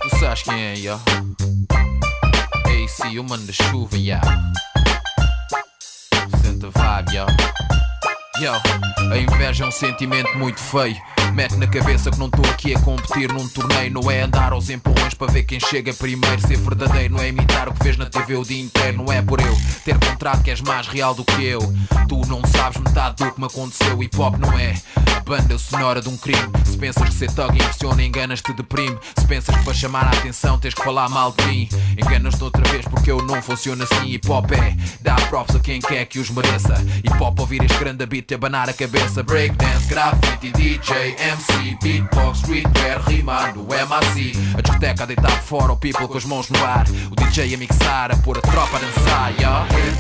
Tu sabes quem é, yo? AC, o mano da chuva, ya. Senta vibe, yo. Yo, a inveja é um sentimento muito feio. Mete na cabeça que não estou aqui a competir num torneio. Não é andar aos empurrões para ver quem chega primeiro. Ser verdadeiro não é imitar o que vês na TV o dia inteiro. Não é por eu ter contrato que és mais real do que eu. Tu não sabes metade do que me aconteceu. Hip hop não é a banda sonora de um crime. Se pensas que ser thug impressiona, enganas-te, deprime. Se pensas que para chamar a atenção tens que falar mal de mim, enganas-te outra vez porque eu não funciono assim. Hip hop é dar props a quem quer que os mereça. Hip hop ouvir este grande beat e abanar a cabeça. Breakdance, grafite, DJ, MC, beatbox, streetwear, rimando, MAC. A discoteca a deitar fora o people com as mãos no ar. O DJ a mixar, a pôr a tropa a dançar, yeah.